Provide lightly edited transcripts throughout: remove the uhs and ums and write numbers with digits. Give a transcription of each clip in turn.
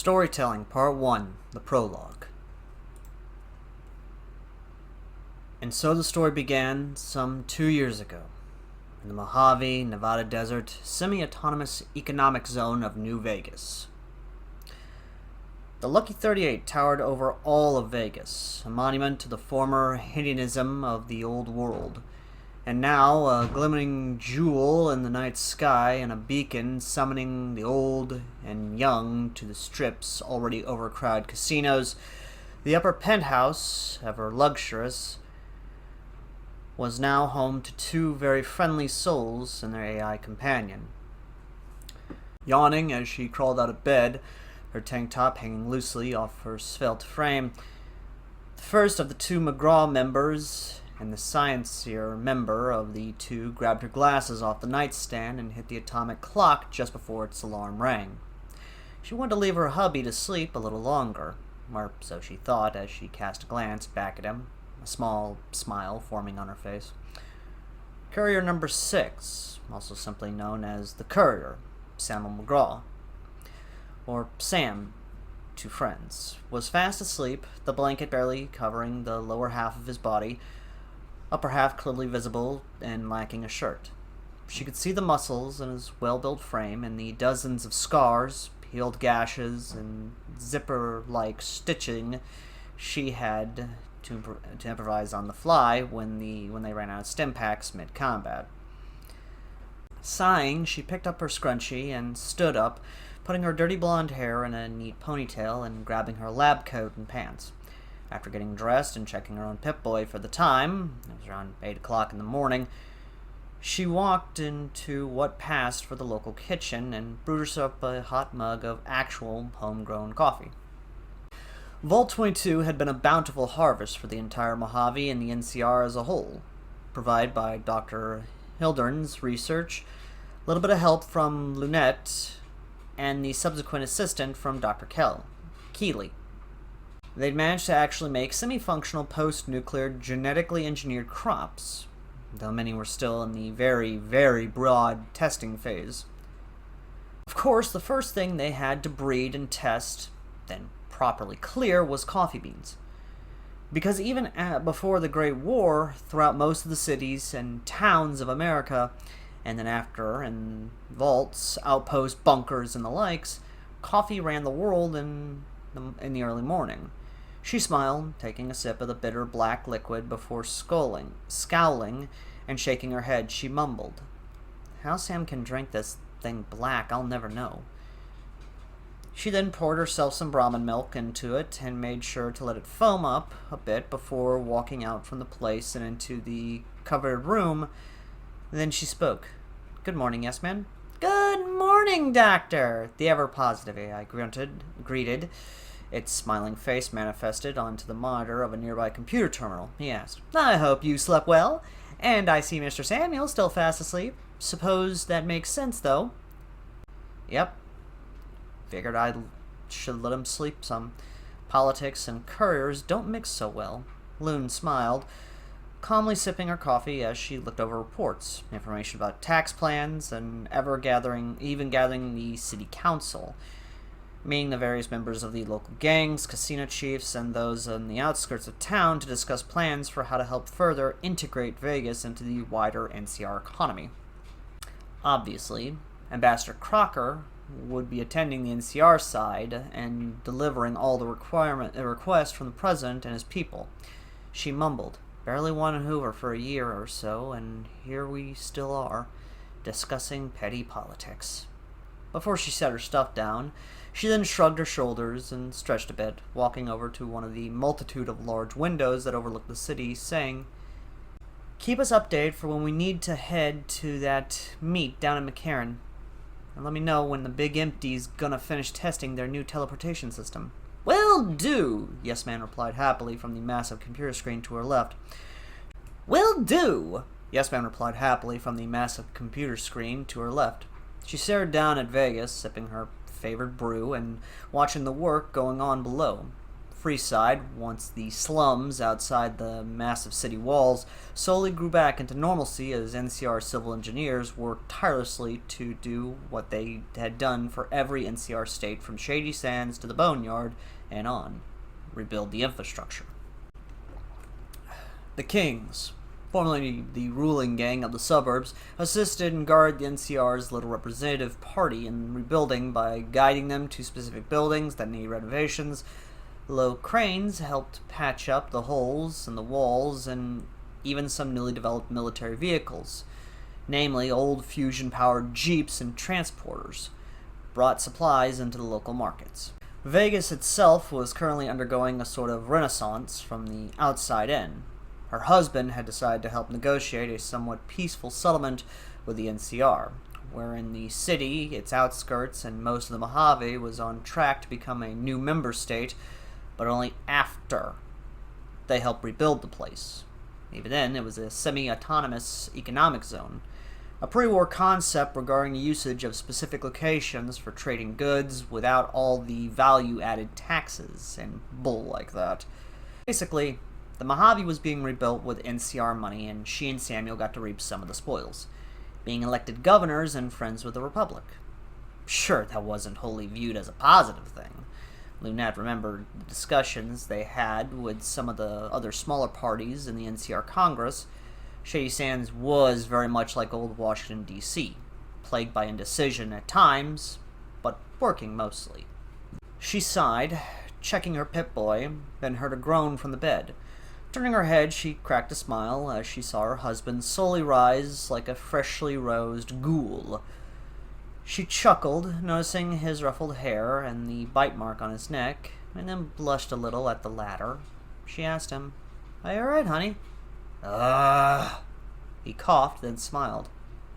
Storytelling Part 1, the Prologue. And so the story began some 2 years ago, in the Mojave, Nevada desert, semi-autonomous economic zone of New Vegas. The Lucky 38 towered over all of Vegas, a monument to the former hedonism of the old world, and now a glimmering jewel in the night sky and a beacon summoning the old and young to the Strip's already overcrowded casinos. The upper penthouse, ever luxurious, was now home to two very friendly souls and their AI companion. Yawning as she crawled out of bed, her tank top hanging loosely off her svelte frame, the first of the two McGraw members and the sciencier member of the two grabbed her glasses off the nightstand and hit the atomic clock just before its alarm rang. She wanted to leave her hubby to sleep a little longer, or so she thought as she cast a glance back at him, a small smile forming on her face. Courier number 6, also simply known as the Courier, Samuel McGraw, or Sam to friends, was fast asleep, the blanket barely covering the lower half of his body, upper half clearly visible and lacking a shirt. She could see the muscles in his well-built frame and the dozens of scars, peeled gashes, and zipper-like stitching she had to improvise on the fly when they ran out of stim packs mid-combat. Sighing, she picked up her scrunchie and stood up, putting her dirty blonde hair in a neat ponytail and grabbing her lab coat and pants. After getting dressed and checking her own Pip-Boy for the time, it was around 8 o'clock in the morning, she walked into what passed for the local kitchen and brewed herself a hot mug of actual homegrown coffee. Vault 22 had been a bountiful harvest for the entire Mojave and the NCR as a whole, provided by Dr. Hildern's research, a little bit of help from Lunette, and the subsequent assistant from Dr. Keeley. They'd managed to actually make semi-functional post-nuclear genetically engineered crops, though many were still in the very, very broad testing phase. Of course, the first thing they had to breed and test, then properly clear, was coffee beans. Because even before the Great War, throughout most of the cities and towns of America, and then after, in vaults, outposts, bunkers, and the likes, coffee ran the world in the early morning. She smiled, taking a sip of the bitter black liquid before scowling, and shaking her head. She mumbled, "How Sam can drink this thing black, I'll never know." She then poured herself some Brahmin milk into it and made sure to let it foam up a bit before walking out from the place and into the covered room. Then she spoke. "Good morning, yes, man?" "Good morning, Doctor," the ever-positive AI greeted. Its smiling face manifested onto the monitor of a nearby computer terminal. He asked, "I hope you slept well, and I see Mr. Samuel still fast asleep. Suppose that makes sense, though." "Yep. Figured I should let him sleep some. Politics and couriers don't mix so well." Loon smiled, calmly sipping her coffee as she looked over reports, information about tax plans, and even gathering the city council, meeting the various members of the local gangs, casino chiefs, and those on the outskirts of town to discuss plans for how to help further integrate Vegas into the wider NCR economy. Obviously, Ambassador Crocker would be attending the NCR side and delivering all the requests from the president and his people. She mumbled, "Barely won in Hoover for a year or so, and here we still are, discussing petty politics." Before she set her stuff down, she then shrugged her shoulders and stretched a bit, walking over to one of the multitude of large windows that overlooked the city, saying, "Keep us updated for when we need to head to that meet down in McCarran, and let me know when the Big Empty's gonna finish testing their new teleportation system." "Will do," Yes Man replied happily from the massive computer screen to her left. "Will do," Yes Man replied happily from the massive computer screen to her left. She stared down at Vegas, sipping her favorite brew and watching the work going on below. Freeside, once the slums outside the massive city walls, slowly grew back into normalcy as NCR civil engineers worked tirelessly to do what they had done for every NCR state from Shady Sands to the Boneyard and on: rebuild the infrastructure. The Kings, formerly the ruling gang of the suburbs, assisted and guarded the NCR's little representative party in rebuilding by guiding them to specific buildings that needed renovations. Low cranes helped patch up the holes in the walls and even some newly developed military vehicles, namely old fusion-powered jeeps and transporters, brought supplies into the local markets. Vegas itself was currently undergoing a sort of renaissance from the outside in. Her husband had decided to help negotiate a somewhat peaceful settlement with the NCR, wherein the city, its outskirts, and most of the Mojave was on track to become a new member state, but only after they helped rebuild the place. Even then, it was a semi-autonomous economic zone, a pre-war concept regarding the usage of specific locations for trading goods without all the value-added taxes and bull like that. Basically, the Mojave was being rebuilt with NCR money, and she and Samuel got to reap some of the spoils, being elected governors and friends with the Republic. Sure, that wasn't wholly viewed as a positive thing. Lunat remembered the discussions they had with some of the other smaller parties in the NCR Congress. Shady Sands was very much like old Washington, D.C., plagued by indecision at times, but working mostly. She sighed, checking her Pip-Boy, then heard a groan from the bed. Turning her head, she cracked a smile as she saw her husband slowly rise like a freshly rosed ghoul. She chuckled, noticing his ruffled hair and the bite mark on his neck, and then blushed a little at the latter. She asked him, "Are you alright, honey?" He coughed, then smiled.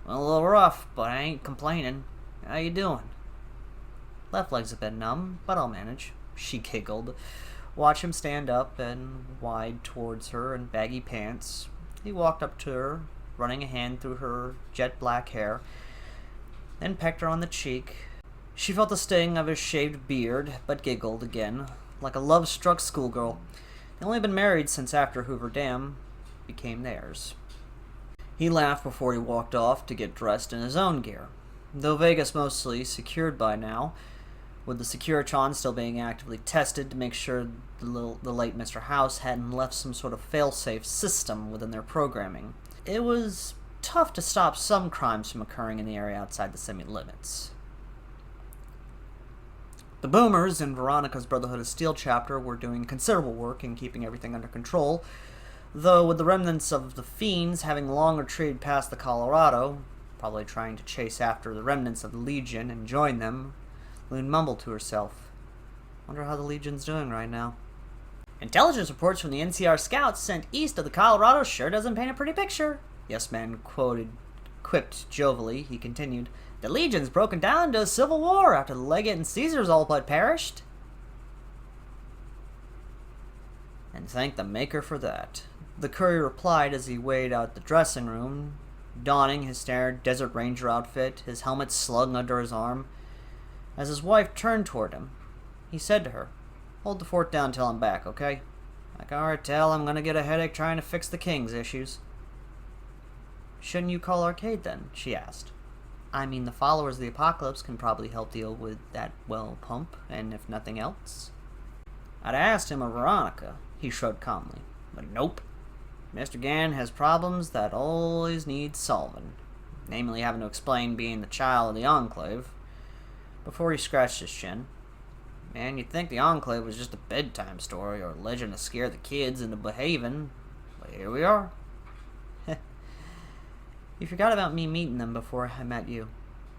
"A little rough, but I ain't complaining. How you doing?" "Left leg's a bit numb, but I'll manage." She giggled. Watch him stand up and wide towards her in baggy pants. He walked up to her, running a hand through her jet black hair, then pecked her on the cheek. She felt the sting of his shaved beard, but giggled again, like a love-struck schoolgirl. They'd only been married since after Hoover Dam became theirs. He laughed before he walked off to get dressed in his own gear. Though Vegas mostly secured by now, with the Securitron still being actively tested to make sure the late Mr. House hadn't left some sort of fail-safe system within their programming. It was tough to stop some crimes from occurring in the area outside the semi-limits. The Boomers in Veronica's Brotherhood of Steel chapter were doing considerable work in keeping everything under control, though with the remnants of the Fiends having long retreated past the Colorado, probably trying to chase after the remnants of the Legion and join them, Loon mumbled to herself. Wonder how the Legion's doing right now. "Intelligence reports from the NCR scouts sent east of the Colorado sure doesn't paint a pretty picture," Yes Man quipped jovially. He continued, "The Legion's broken down into a civil war after the Legate and Caesars all but perished." "And thank the Maker for that," the courier replied as he waded out the dressing room, donning his standard Desert Ranger outfit, his helmet slung under his arm. As his wife turned toward him, he said to her, "Hold the fort down till I'm back, okay? I can already tell I'm gonna get a headache trying to fix the King's issues." "Shouldn't you call Arcade then?" she asked. "I mean, the followers of the Apocalypse can probably help deal with that well pump, and if nothing else." "I'd asked him of Veronica," he shrugged calmly, "but nope. Mr. Gann has problems that always need solving, namely having to explain being the child of the Enclave." Before he scratched his chin, "Man, you'd think the Enclave was just a bedtime story or a legend to scare the kids into behaving, but here we are." "You forgot about me meeting them before I met you,"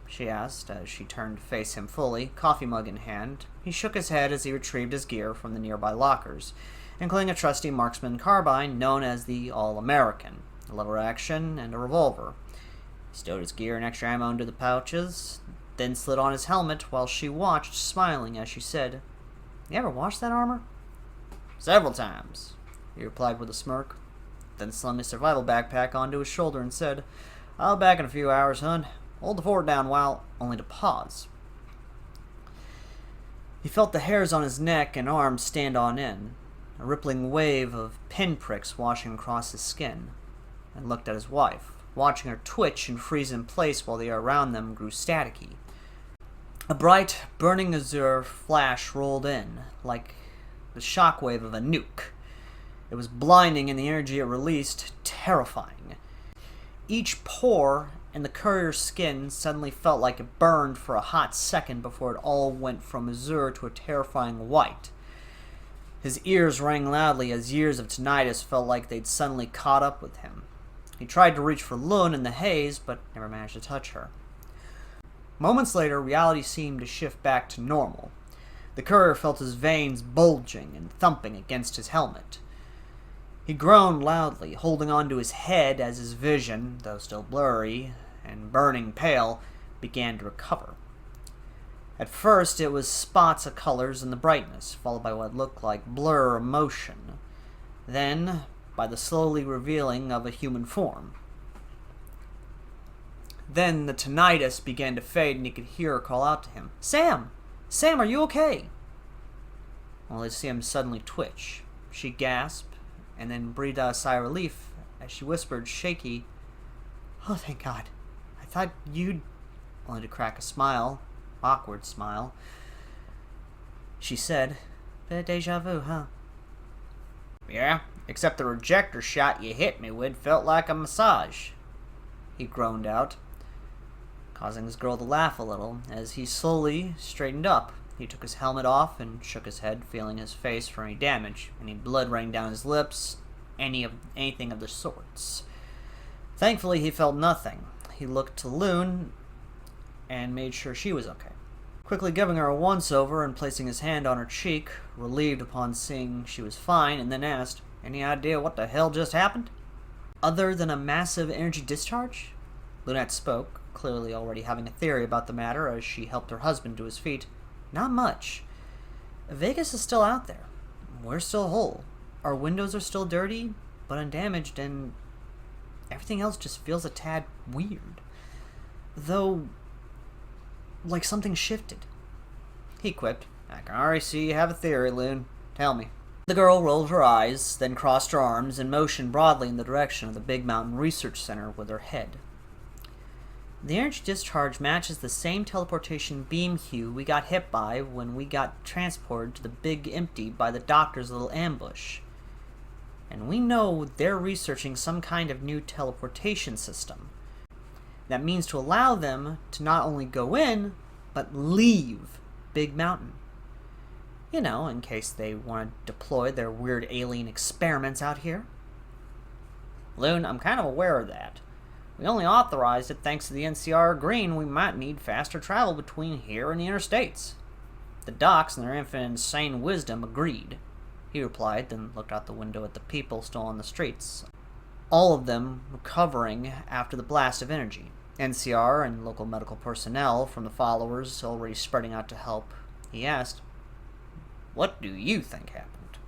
she asked as she turned to face him fully, coffee mug in hand. He shook his head as he retrieved his gear from the nearby lockers, including a trusty marksman carbine known as the All-American, a lever action, and a revolver. He stowed his gear and extra ammo into the pouches, then slid on his helmet while she watched, smiling as she said, "You ever wash that armor?" "Several times," he replied with a smirk, then slung his survival backpack onto his shoulder and said, "I'll be back in a few hours, hun. Hold the fort down while..." only to pause. He felt the hairs on his neck and arms stand on end, a rippling wave of pinpricks washing across his skin, and looked at his wife, watching her twitch and freeze in place while the air around them grew staticky. A bright, burning azure flash rolled in, like the shockwave of a nuke. It was blinding, and the energy it released terrifying. Each pore in the courier's skin suddenly felt like it burned for a hot second before it all went from azure to a terrifying white. His ears rang loudly as years of tinnitus felt like they'd suddenly caught up with him. He tried to reach for Lun in the haze, but never managed to touch her. Moments later, reality seemed to shift back to normal. The courier felt his veins bulging and thumping against his helmet. He groaned loudly, holding onto his head as his vision, though still blurry and burning pale, began to recover. At first, it was spots of colors in the brightness, followed by what looked like blur of motion. Then, by the slowly revealing of a human form. Then the tinnitus began to fade, and he could hear her call out to him, "Sam! Sam, are you okay?" Well, they see him suddenly twitch. She gasped, and then breathed out a sigh of relief as she whispered, shaky, "Oh, thank God. I thought you'd..." Only to crack a smile, awkward smile. She said, "Bit of deja vu, huh?" "Yeah, except the rejector shot you hit me with felt like a massage," he groaned out, causing his girl to laugh a little as he slowly straightened up. He took his helmet off and shook his head, feeling his face for any damage. Any blood running down his lips, anything of the sorts. Thankfully, he felt nothing. He looked to Lun and made sure she was okay. Quickly giving her a once-over and placing his hand on her cheek, relieved upon seeing she was fine, and then asked, "Any idea what the hell just happened?" "Other than a massive energy discharge?" Lunette spoke, clearly already having a theory about the matter as she helped her husband to his feet. "Not much. Vegas is still out there. We're still whole. Our windows are still dirty, but undamaged, and everything else just feels a tad weird. Though, like something shifted." He quipped, "I can already see you have a theory, Lun. Tell me." The girl rolled her eyes, then crossed her arms and motioned broadly in the direction of the Big Mountain Research Center with her head. "The energy discharge matches the same teleportation beam hue we got hit by when we got transported to the Big Empty by the doctor's little ambush. And we know they're researching some kind of new teleportation system. That means to allow them to not only go in, but leave Big Mountain. You know, in case they want to deploy their weird alien experiments out here." "Lun, I'm kind of aware of that. We only authorized it thanks to the NCR agreeing we might need faster travel between here and the interstates. The docs, in their infinite insane wisdom, agreed," he replied, then looked out the window at the people still on the streets, all of them recovering after the blast of energy. NCR and local medical personnel from the followers already spreading out to help. He asked, "What do you think happened?"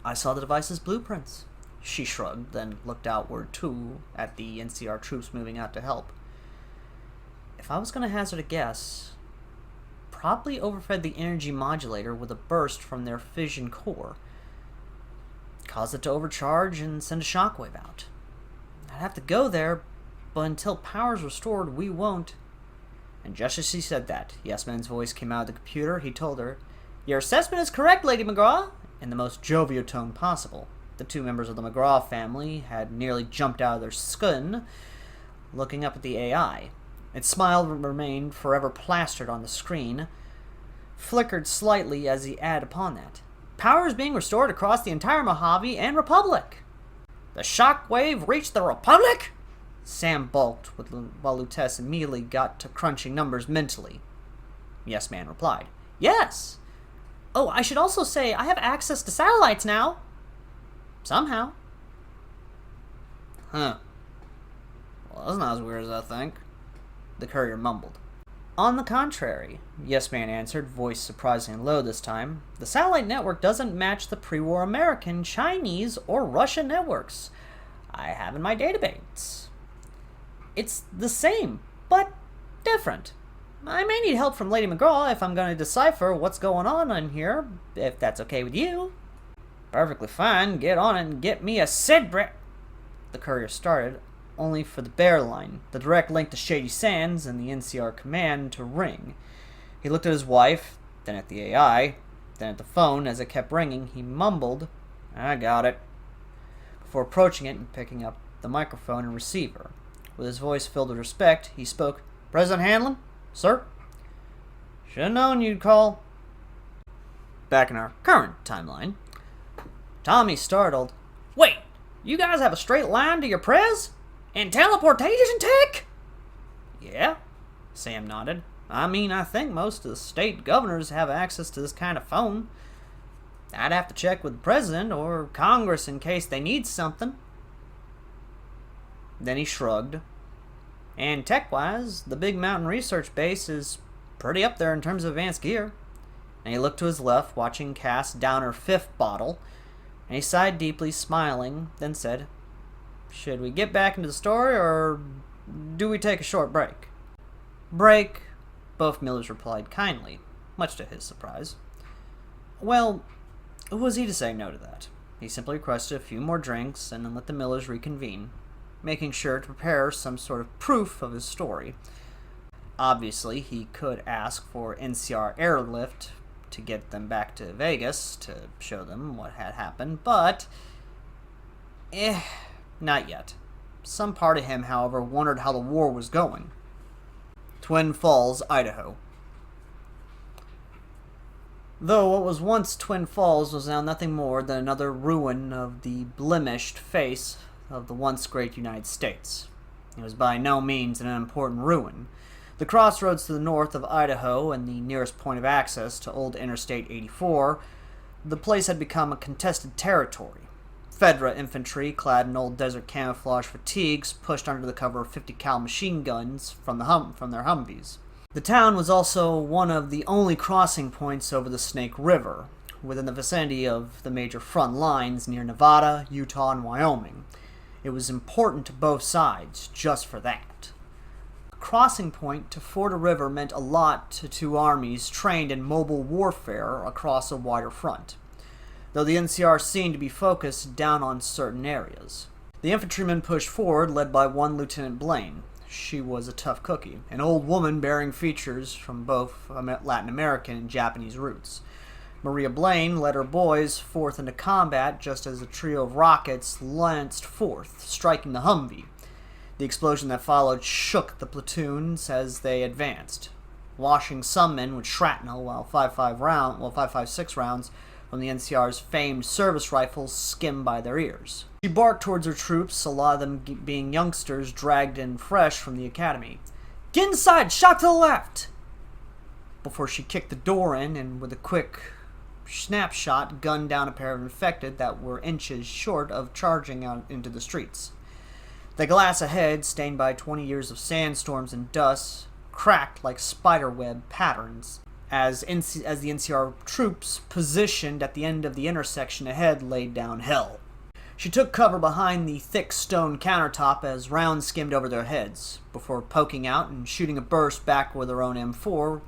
"I saw the device's blueprints." She shrugged, then looked outward, too, at the NCR troops moving out to help. "If I was going to hazard a guess, probably overfed the energy modulator with a burst from their fission core. Caused it to overcharge and send a shockwave out. I'd have to go there, but until power's restored, we won't." And just as she said that, Yes Man's voice came out of the computer. He told her, "Your assessment is correct, Lady McGraw," in the most jovial tone possible. The two members of the McGraw family had nearly jumped out of their skin, looking up at the AI. Its smile remained forever plastered on the screen, flickered slightly as he added upon that, "Power is being restored across the entire Mojave and Republic." "The shockwave reached the Republic?" Sam balked, while Lutess immediately got to crunching numbers mentally. Yes Man replied, "Yes. Oh, I should also say I have access to satellites now. Somehow." "Huh. Well, that's not as weird as I think," the courier mumbled. "On the contrary," Yes Man answered, voice surprisingly low this time, "the satellite network doesn't match the pre-war American, Chinese, or Russian networks I have in my database. It's the same, but different. I may need help from Lady McGraw if I'm going to decipher what's going on in here, if that's okay with you. Perfectly fine. Get on it and get me a Sidbrit. The courier started, only for the bear line, the direct link to Shady Sands and the NCR command, to ring. He looked at his wife, then at the AI, then at the phone. As it kept ringing, he mumbled, "I got it," before approaching it and picking up the microphone and receiver. With his voice filled with respect, he spoke. "President Hanlon? Sir? Should have known you'd call." Back in our current timeline, Tommy startled. "Wait, you guys have a straight line to your prez? And teleportation tech?" "Yeah," Sam nodded. I think most of the state governors have access to this kind of phone. I'd have to check with the president or Congress in case they need something." Then he shrugged. "And tech-wise, the Big Mountain Research Base is pretty up there in terms of advanced gear." And he looked to his left, watching Cass down her 5th bottle, and he sighed deeply, smiling, then said, "Should we get back into the story, or do we take a short break?" "Break," both Millers replied kindly, much to his surprise. Well, who was he to say no to that? He simply requested a few more drinks and then let the Millers reconvene, making sure to prepare some sort of proof of his story. Obviously, he could ask for NCR airlift to get them back to Vegas to show them what had happened, but not yet. Some part of him, however, wondered how the war was going. Twin Falls, Idaho. Though what was once Twin Falls was now nothing more than another ruin of the blemished face of the once great United States. It was by no means an unimportant ruin. The crossroads to the north of Idaho and the nearest point of access to old Interstate 84, the place had become a contested territory. Fedra infantry, clad in old desert camouflage fatigues, pushed under the cover of 50 cal machine guns from their Humvees. The town was also one of the only crossing points over the Snake River, within the vicinity of the major front lines near Nevada, Utah, and Wyoming. It was important to both sides, just for that. A crossing point to ford a river meant a lot to two armies trained in mobile warfare across a wider front, though the NCR seemed to be focused down on certain areas. The infantrymen pushed forward, led by one Lieutenant Blaine. She was a tough cookie, an old woman bearing features from both Latin American and Japanese roots. Maria Blaine led her boys forth into combat just as a trio of rockets lanced forth, striking the Humvee. The explosion that followed shook the platoons as they advanced, washing some men with shrapnel, while 5.56 rounds from the NCR's famed service rifles skimmed by their ears. She barked towards her troops, a lot of them being youngsters dragged in fresh from the academy. "Get inside! Shot to the left!" Before she kicked the door in and with a quick snapshot gunned down a pair of infected that were inches short of charging out into the streets. The glass ahead, stained by 20 years of sandstorms and dust, cracked like spiderweb patterns as the NCR troops positioned at the end of the intersection ahead laid down hell. She took cover behind the thick stone countertop as rounds skimmed over their heads, before poking out and shooting a burst back with her own M4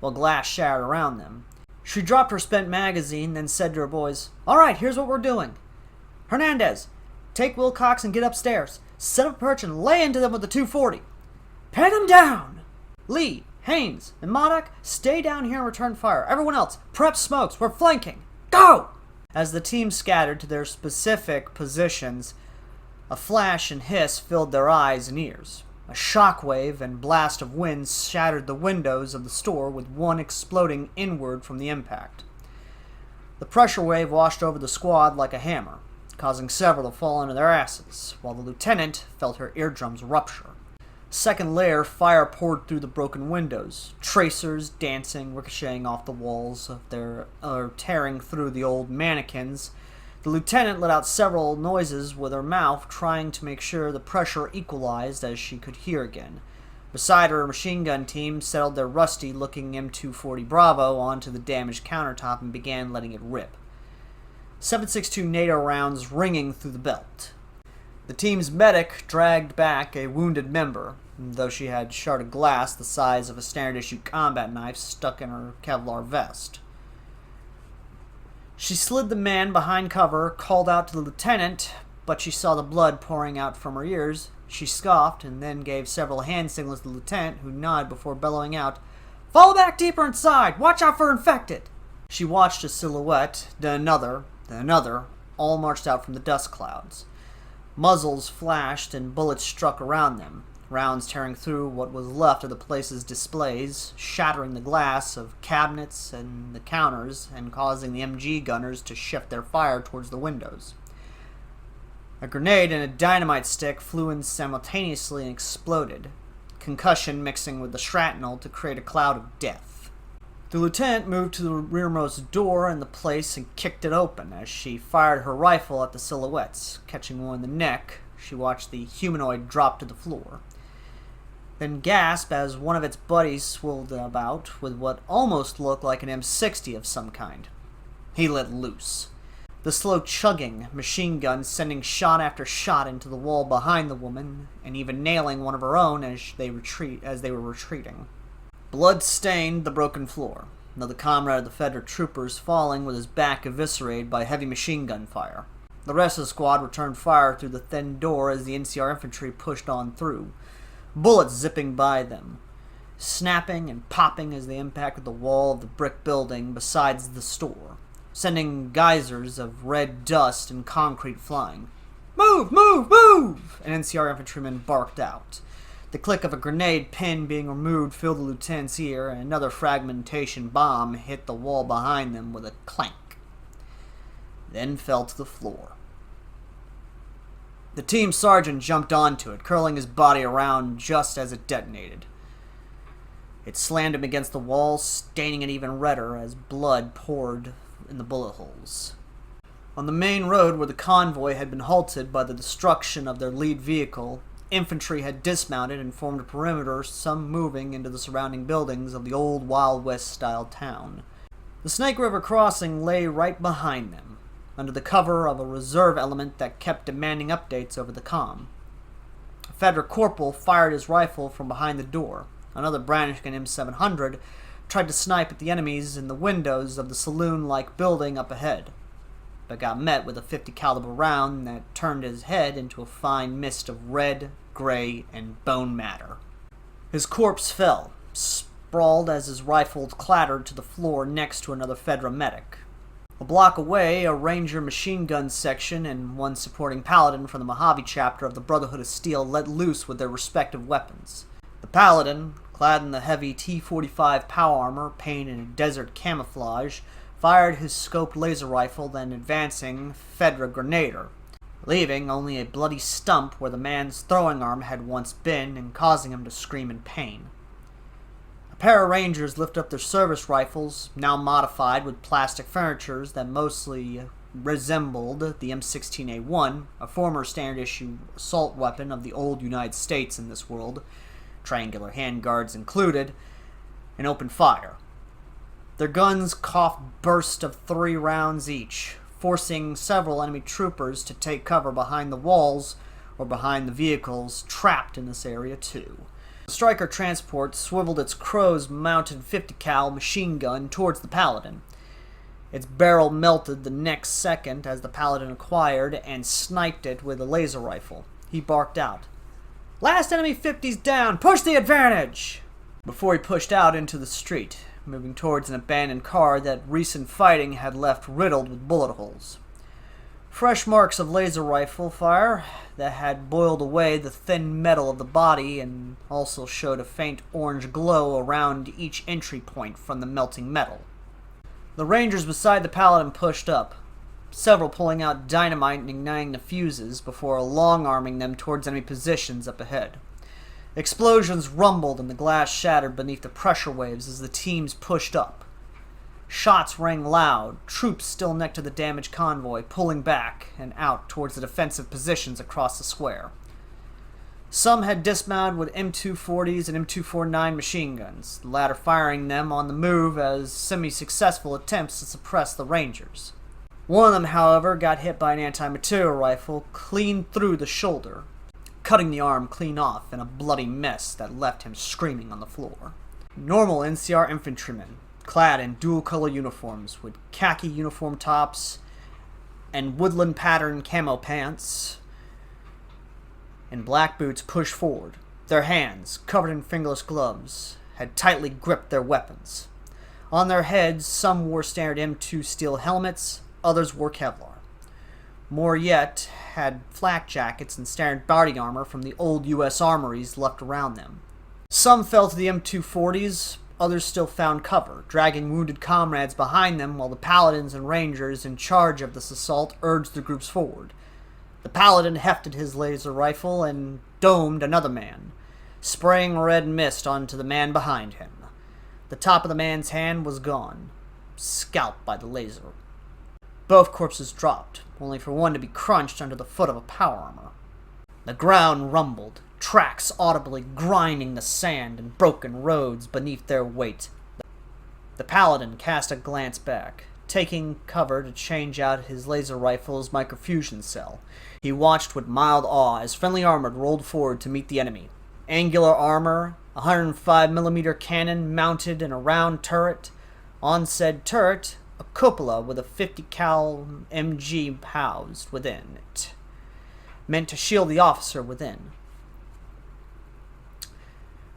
while glass shattered around them. She dropped her spent magazine, then said to her boys, "All right, here's what we're doing. Hernandez, take Wilcox and get upstairs. Set up a perch and lay into them with the 240. Pin them down! Lee, Haynes, and Modoc, stay down here and return fire. Everyone else, prep smokes. We're flanking. Go!" As the team scattered to their specific positions, a flash and hiss filled their eyes and ears. A shockwave and blast of wind shattered the windows of the store, with one exploding inward from the impact. The pressure wave washed over the squad like a hammer, causing several to fall onto their asses, while the lieutenant felt her eardrums rupture. Second layer fire poured through the broken windows, tracers dancing, ricocheting off the walls or tearing through the old mannequins. The lieutenant let out several noises with her mouth, trying to make sure the pressure equalized as she could hear again. Beside her, a machine gun team settled their rusty-looking M240 Bravo onto the damaged countertop and began letting it rip. 7.62 NATO rounds ringing through the belt. The team's medic dragged back a wounded member, though she had a shard of glass the size of a standard-issue combat knife stuck in her Kevlar vest. She slid the man behind cover, called out to the lieutenant, but she saw the blood pouring out from her ears. She scoffed and then gave several hand signals to the lieutenant, who nodded before bellowing out, "Fall back deeper inside! Watch out for infected!" She watched a silhouette, then another, all marched out from the dust clouds. Muzzles flashed and bullets struck around them, rounds tearing through what was left of the place's displays, shattering the glass of cabinets and the counters and causing the MG gunners to shift their fire towards the windows. A grenade and a dynamite stick flew in simultaneously and exploded, concussion mixing with the shrapnel to create a cloud of death. The lieutenant moved to the rearmost door in the place and kicked it open as she fired her rifle at the silhouettes. Catching one in the neck, she watched the humanoid drop to the floor, then gasped as one of its buddies swirled about with what almost looked like an M60 of some kind. He let loose, the slow chugging machine gun sending shot after shot into the wall behind the woman, and even nailing one of her own as they were retreating. Blood stained the broken floor, another comrade of the Federal troopers falling with his back eviscerated by heavy machine gun fire. The rest of the squad returned fire through the thin door as the NCR infantry pushed on through, bullets zipping by them, snapping and popping as they impacted the wall of the brick building besides the store, sending geysers of red dust and concrete flying. "Move! Move! Move!" an NCR infantryman barked out. The click of a grenade pin being removed filled the lieutenant's ear, and another fragmentation bomb hit the wall behind them with a clank, then fell to the floor. The team sergeant jumped onto it, curling his body around just as it detonated. It slammed him against the wall, staining it even redder as blood poured in the bullet holes. On the main road where the convoy had been halted by the destruction of their lead vehicle, infantry had dismounted and formed a perimeter, some moving into the surrounding buildings of the old Wild West-style town. The Snake River crossing lay right behind them, under the cover of a reserve element that kept demanding updates over the comm. A Federal corporal fired his rifle from behind the door. Another brandishing an M700 tried to snipe at the enemies in the windows of the saloon-like building up ahead, but got met with a .50 caliber round that turned his head into a fine mist of red, gray, and bone matter. His corpse fell, sprawled as his rifle clattered to the floor next to another Fedra medic. A block away, a Ranger machine gun section and one supporting paladin from the Mojave chapter of the Brotherhood of Steel let loose with their respective weapons. The paladin, clad in the heavy T-45 power armor painted in desert camouflage, fired his scoped laser rifle, then advancing Fedra grenadier, leaving only a bloody stump where the man's throwing arm had once been and causing him to scream in pain. A pair of Rangers lift up their service rifles, now modified with plastic furnitures that mostly resembled the M16A1, a former standard-issue assault weapon of the old United States in this world, triangular handguards included, and opened fire. Their guns coughed bursts of 3 rounds each, forcing several enemy troopers to take cover behind the walls or behind the vehicles trapped in this area too. The Stryker transport swiveled its Crows-mounted 50 cal machine gun towards the Paladin. Its barrel melted the next second as the Paladin acquired and sniped it with a laser rifle. He barked out, "Last enemy 50's down! Push the advantage!" before he pushed out into the street, moving towards an abandoned car that recent fighting had left riddled with bullet holes. Fresh marks of laser rifle fire that had boiled away the thin metal of the body and also showed a faint orange glow around each entry point from the melting metal. The Rangers beside the Paladin pushed up, several pulling out dynamite and igniting the fuses before long-arming them towards enemy positions up ahead. Explosions rumbled and the glass shattered beneath the pressure waves as the teams pushed up. Shots rang loud, troops still next to the damaged convoy pulling back and out towards the defensive positions across the square. Some had dismounted with M240s and M249 machine guns, the latter firing them on the move as semi-successful attempts to suppress the Rangers. One of them, however, got hit by an anti-material rifle clean through the shoulder. cutting the arm clean off in a bloody mess that left him screaming on the floor. Normal NCR infantrymen, clad in dual-color uniforms with khaki uniform tops and woodland pattern camo pants and black boots, pushed forward. Their hands, covered in fingerless gloves, had tightly gripped their weapons. On their heads, some wore standard M2 steel helmets, others wore Kevlar. More yet had flak jackets and standard body armor from the old U.S. armories left around them. Some fell to the M240s, others still found cover, dragging wounded comrades behind them while the paladins and rangers in charge of this assault urged the groups forward. The paladin hefted his laser rifle and domed another man, spraying red mist onto the man behind him. The top of the man's hand was gone, scalped by the laser. Both corpses dropped, only for one to be crunched under the foot of a power armor. The ground rumbled, tracks audibly grinding the sand and broken roads beneath their weight. The paladin cast a glance back, taking cover to change out his laser rifle's microfusion cell. He watched with mild awe as friendly armored rolled forward to meet the enemy. Angular armor, a 105mm cannon mounted in a round turret. On said turret, a cupola with a 50 cal MG housed within it, meant to shield the officer within.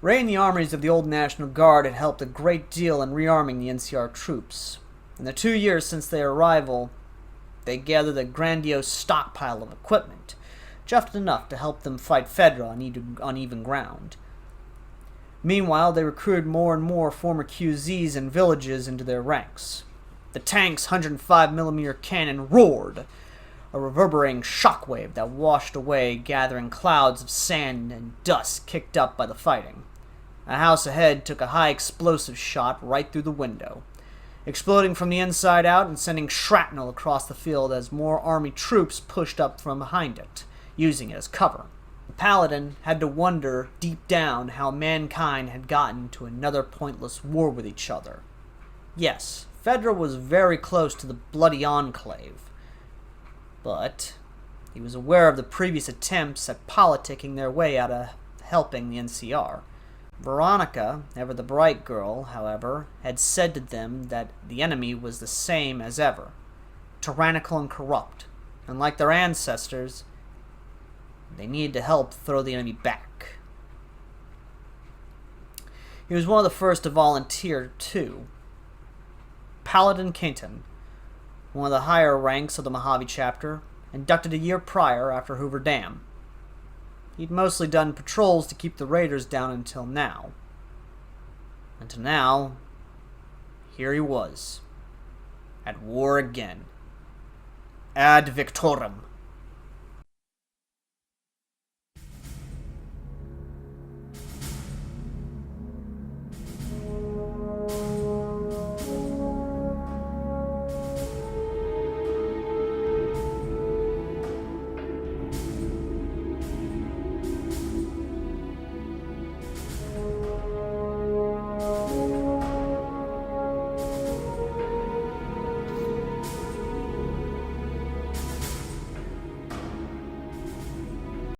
Ray and the armories of the old National Guard had helped a great deal in rearming the NCR troops. In the 2 years since their arrival, they gathered a grandiose stockpile of equipment, just enough to help them fight Fedra on uneven ground. Meanwhile, they recruited more and more former QZs and villages into their ranks. The tank's 105mm cannon roared, a reverberating shockwave that washed away gathering clouds of sand and dust kicked up by the fighting. A house ahead took a high explosive shot right through the window, exploding from the inside out and sending shrapnel across the field as more army troops pushed up from behind it, using it as cover. The paladin had to wonder deep down how mankind had gotten to another pointless war with each other. Yes, Fedra was very close to the bloody enclave, but he was aware of the previous attempts at politicking their way out of helping the NCR. Veronica, ever the bright girl, however, had said to them that the enemy was the same as ever, tyrannical and corrupt, and like their ancestors, they needed to help throw the enemy back. He was one of the first to volunteer, too. Paladin Kenton, one of the higher ranks of the Mojave chapter, inducted a year prior after Hoover Dam. He'd mostly done patrols to keep the raiders down until now. Until now, here he was, at war again. Ad victorum.